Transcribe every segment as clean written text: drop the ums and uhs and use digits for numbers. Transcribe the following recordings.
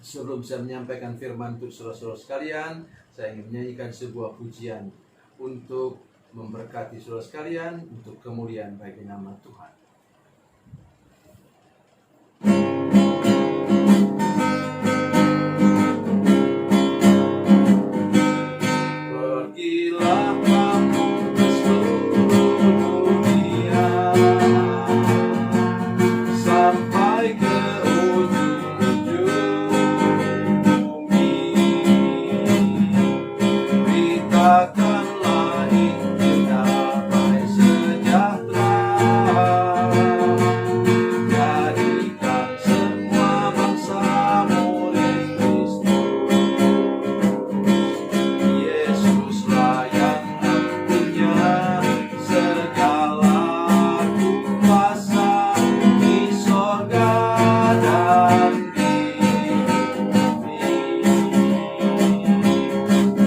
Sebelum saya menyampaikan firman untuk saudara-saudara sekalian, saya ingin menyanyikan sebuah pujian untuk memberkati saudara sekalian, untuk kemuliaan bagi nama Tuhan. Pergilah kamu ke seluruh dunia, sampai ke ujung bumi. Beritakanlah Injil damai sejahtera, jadikan semua bangsa murid Kristus. Yesuslah yang punya segala kuasa di sorga dan di bumi.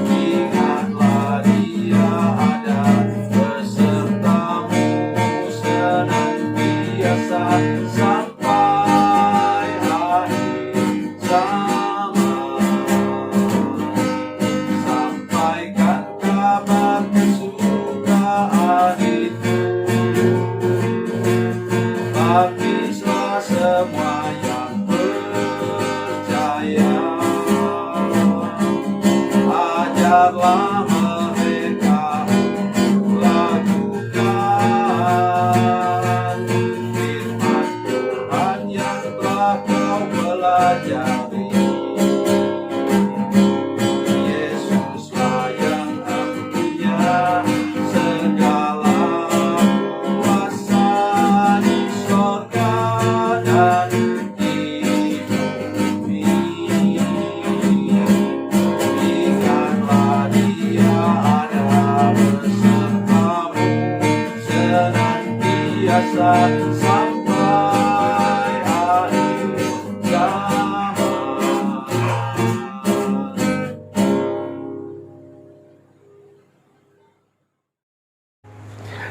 Ingatlah Dia ada besertamu senantiasa sampai akhir zaman. Sampaikan kabar kesukaan itu, baptislah semua yang percaya. Ajarlah mereka untuk lakukan firman Tuhan yang telah kau pelajari. Yesuslah yang punya segala kuasa di sorga dan di bumi. Ingatlah Dia ada besertamu senantiasa sampai akhir zaman.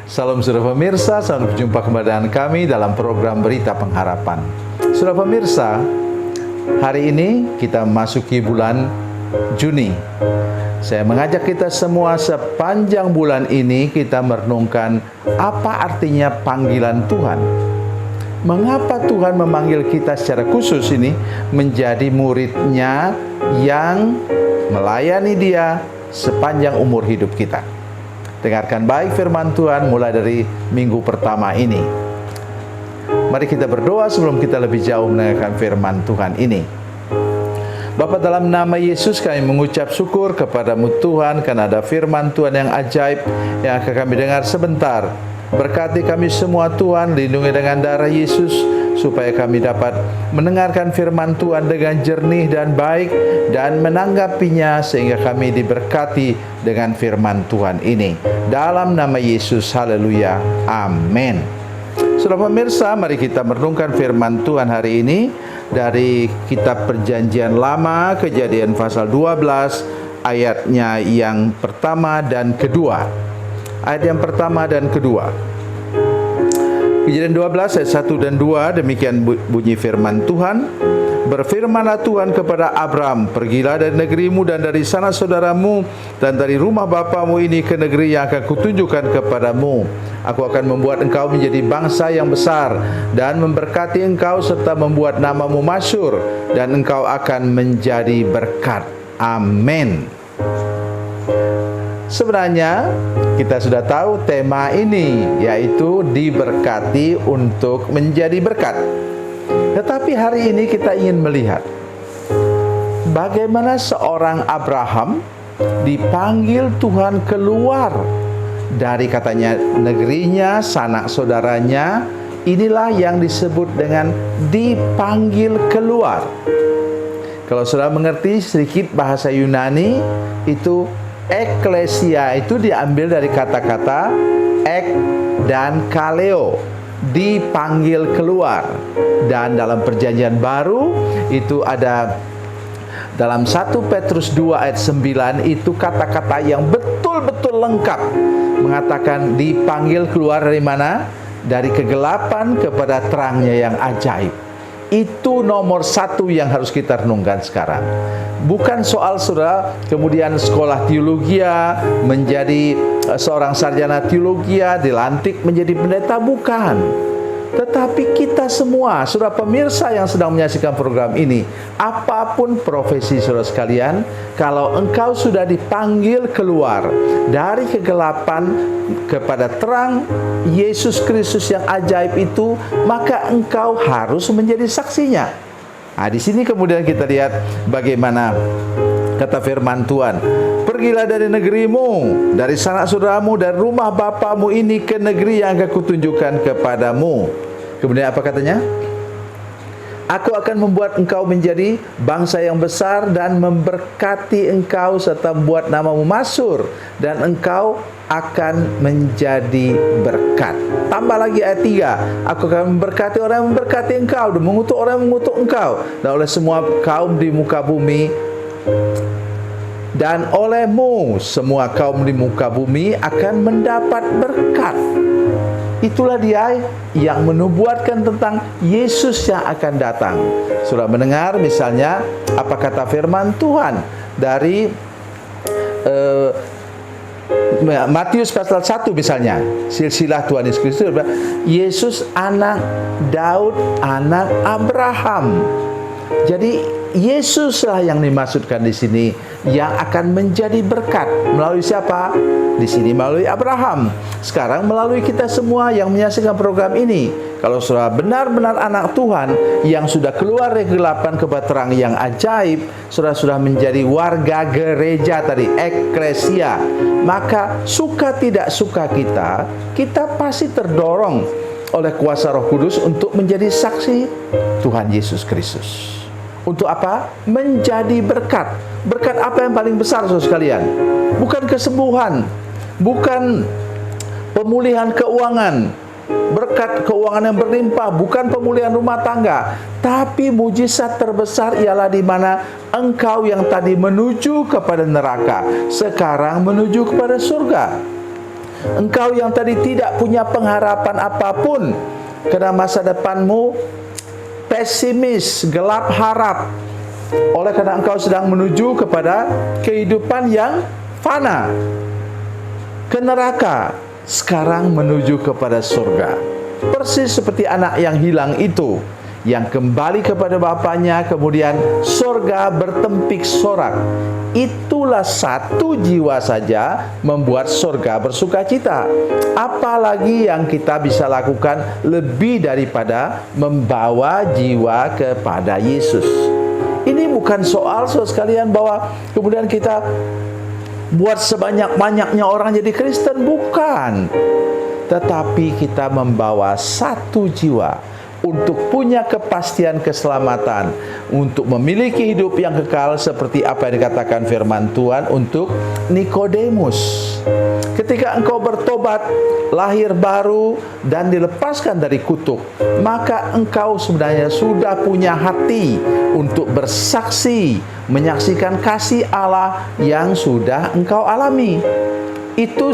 Salam saudara pemirsa, selamat berjumpa kembali dengan kami dalam program Berita Pengharapan. Saudara pemirsa, hari ini kita memasuki bulan Juni. Saya mengajak kita semua sepanjang bulan ini kita merenungkan apa artinya panggilan Tuhan. Mengapa Tuhan memanggil kita secara khusus ini menjadi murid-Nya yang melayani Dia sepanjang umur hidup kita. Dengarkan baik firman Tuhan mulai dari minggu pertama ini. Mari kita berdoa sebelum kita lebih jauh mendengarkan firman Tuhan ini. Bapa, dalam nama Yesus kami mengucap syukur kepadamu Tuhan karena ada firman Tuhan yang ajaib yang akan kami dengar sebentar. Berkati kami semua Tuhan, lindungi dengan darah Yesus supaya kami dapat mendengarkan firman Tuhan dengan jernih dan baik dan menanggapinya sehingga kami diberkati dengan firman Tuhan ini. Dalam nama Yesus, haleluya, amin. Saudara pemirsa, mari kita merenungkan firman Tuhan hari ini dari kitab Perjanjian Lama, Kejadian pasal 12 ayatnya yang pertama dan kedua. Ayat yang pertama dan kedua. Kejadian 12 ayat 1 dan 2, demikian bunyi firman Tuhan. Berfirmanlah Tuhan kepada Abram, pergilah dari negerimu dan dari sana saudaramu dan dari rumah bapamu ini ke negeri yang akan kutunjukkan kepadamu. Aku akan membuat engkau menjadi bangsa yang besar dan memberkati engkau serta membuat namamu masyhur dan engkau akan menjadi berkat. Amin. Sebenarnya kita sudah tahu tema ini, yaitu diberkati untuk menjadi berkat. Tetapi hari ini kita ingin melihat bagaimana seorang Abraham dipanggil Tuhan keluar dari, katanya, negerinya, sanak saudaranya. Inilah yang disebut dengan dipanggil keluar. Kalau saudara mengerti sedikit bahasa Yunani, itu eklesia itu diambil dari kata-kata ek dan kaleo, dipanggil keluar. Dan dalam perjanjian baru itu ada dalam 1 Petrus 2 ayat 9 itu kata-kata yang betul-betul lengkap mengatakan dipanggil keluar dari mana? Dari kegelapan kepada terangnya yang ajaib. Itu nomor satu yang harus kita renungkan sekarang. Bukan soal saudara kemudian sekolah teologi, menjadi seorang sarjana teologi, dilantik menjadi pendeta, bukan. Tetapi kita semua, saudara pemirsa yang sedang menyaksikan program ini, apapun profesi saudara sekalian, kalau engkau sudah dipanggil keluar dari kegelapan kepada terang Yesus Kristus yang ajaib itu, maka engkau harus menjadi saksinya. Nah, di sini kemudian kita lihat bagaimana kata firman Tuhan. Pergilah dari negerimu, dari sanak saudaramu, dari rumah bapamu ini ke negeri yang akan kutunjukkan kepadamu. Kemudian apa katanya? Aku akan membuat engkau menjadi bangsa yang besar dan memberkati engkau serta membuat namamu masyhur, dan engkau akan menjadi berkat. Tambah lagi ayat 3. Aku akan memberkati orang yang memberkati engkau, dan mengutuk orang yang mengutuk engkau, dan oleh semua kaum di muka bumi, dan olehmu semua kaum di muka bumi akan mendapat berkat. Itulah dia yang menubuatkan tentang Yesus yang akan datang. Sudah mendengar misalnya apa kata firman Tuhan dari Matius pasal 1 misalnya, silsilah Tuhan Yesus Kristus, Yesus anak Daud, anak Abraham. Jadi Yesuslah yang dimaksudkan di sini yang akan menjadi berkat. Melalui siapa? Di sini melalui Abraham. Sekarang melalui kita semua yang menyaksikan program ini. Kalau saudara benar-benar anak Tuhan yang sudah keluar dari kegelapan kepada terang yang ajaib, saudara sudah menjadi warga gereja tadi, eklesia, maka suka tidak suka kita pasti terdorong oleh kuasa Roh Kudus untuk menjadi saksi Tuhan Yesus Kristus. Untuk apa? Menjadi berkat. Berkat apa yang paling besar saudara sekalian? Bukan kesembuhan, bukan pemulihan keuangan, berkat keuangan yang berlimpah, bukan pemulihan rumah tangga, tapi mujizat terbesar ialah di mana engkau yang tadi menuju kepada neraka, sekarang menuju kepada surga. Engkau yang tadi tidak punya pengharapan apapun karena masa depanmu pesimis, gelap harap, oleh karena engkau sedang menuju kepada kehidupan yang fana, ke neraka, sekarang menuju kepada surga. Persis seperti anak yang hilang itu, yang kembali kepada bapaknya, kemudian surga bertempik sorak. Itulah satu jiwa saja membuat surga bersukacita. Apalagi yang kita bisa lakukan lebih daripada membawa jiwa kepada Yesus. Ini bukan soal saudara sekalian bahwa kemudian kita buat sebanyak-banyaknya orang jadi Kristen, bukan. Tetapi kita membawa satu jiwa untuk punya kepastian keselamatan, untuk memiliki hidup yang kekal seperti apa yang dikatakan firman Tuhan untuk Nikodemus. Ketika engkau bertobat, lahir baru dan dilepaskan dari kutuk, maka engkau sebenarnya sudah punya hati untuk bersaksi, menyaksikan kasih Allah yang sudah engkau alami. Itu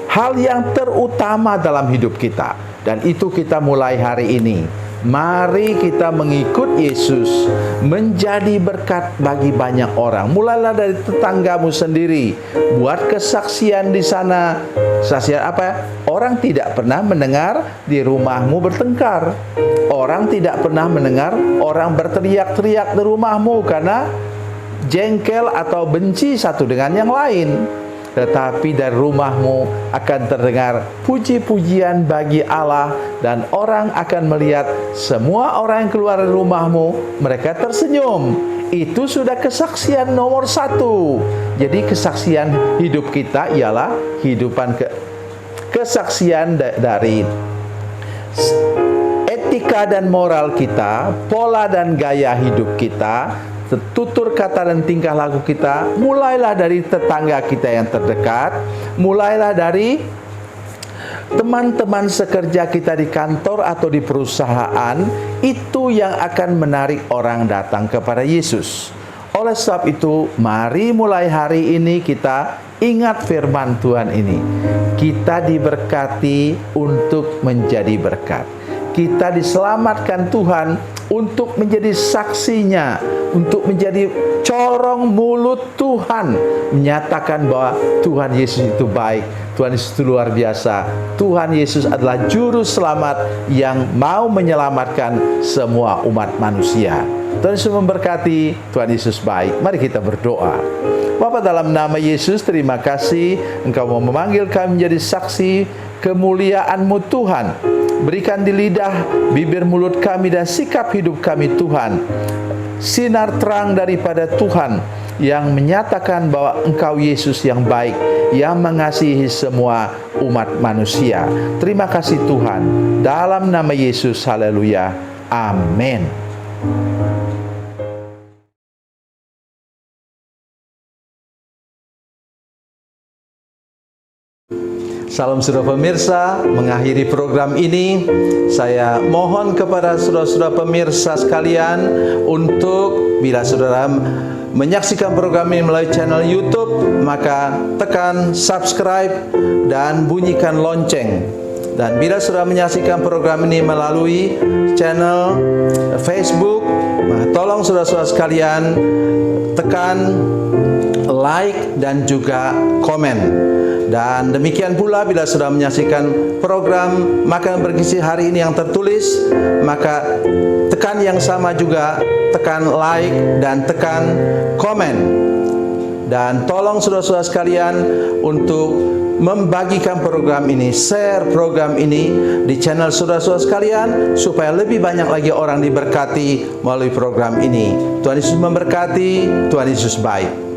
hal yang terutama dalam hidup kita, dan itu kita mulai hari ini. Mari kita mengikut Yesus, menjadi berkat bagi banyak orang. Mulailah dari tetanggamu sendiri, buat kesaksian di sana. Kesaksian apa? Orang tidak pernah mendengar di rumahmu bertengkar. Orang tidak pernah mendengar orang berteriak-teriak di rumahmu karena jengkel atau benci satu dengan yang lain. Tetapi dari rumahmu akan terdengar puji-pujian bagi Allah, dan orang akan melihat semua orang yang keluar dari rumahmu, mereka tersenyum. Itu sudah kesaksian nomor 1. Jadi kesaksian hidup kita ialah kesaksian dari etika dan moral kita, pola dan gaya hidup kita, tutur kata dan tingkah laku kita. Mulailah dari tetangga kita yang terdekat, mulailah dari teman-teman sekerja kita di kantor atau di perusahaan. Itu yang akan menarik orang datang kepada Yesus. Oleh sebab itu, mari mulai hari ini kita ingat firman Tuhan ini. Kita diberkati untuk menjadi berkat. Kita diselamatkan Tuhan untuk menjadi saksinya, untuk menjadi corong mulut Tuhan, menyatakan bahwa Tuhan Yesus itu baik, Tuhan Yesus itu luar biasa, Tuhan Yesus adalah juru selamat yang mau menyelamatkan semua umat manusia. Tuhan Yesus memberkati, Tuhan Yesus baik. Mari kita berdoa. Bapa, dalam nama Yesus, terima kasih Engkau mau memanggil kami menjadi saksi kemuliaan-Mu Tuhan. Berikan di lidah, bibir, mulut kami dan sikap hidup kami Tuhan, sinar terang daripada Tuhan yang menyatakan bahwa Engkau Yesus yang baik, yang mengasihi semua umat manusia. Terima kasih Tuhan. Dalam nama Yesus, haleluya. Amin. Salam saudara pemirsa, mengakhiri program ini saya mohon kepada saudara-saudara pemirsa sekalian untuk bila saudara menyaksikan program ini melalui channel YouTube, maka tekan subscribe dan bunyikan lonceng. Dan bila saudara menyaksikan program ini melalui channel Facebook, tolong saudara-saudara sekalian tekan like dan juga komen. Dan demikian pula bila sudah menyaksikan program Makan Bergizi hari ini yang tertulis, maka tekan yang sama juga, tekan like dan tekan komen. Dan tolong saudara-saudara sekalian untuk membagikan program ini, share program ini di channel saudara-saudara sekalian, supaya lebih banyak lagi orang diberkati melalui program ini. Tuhan Yesus memberkati, Tuhan Yesus baik.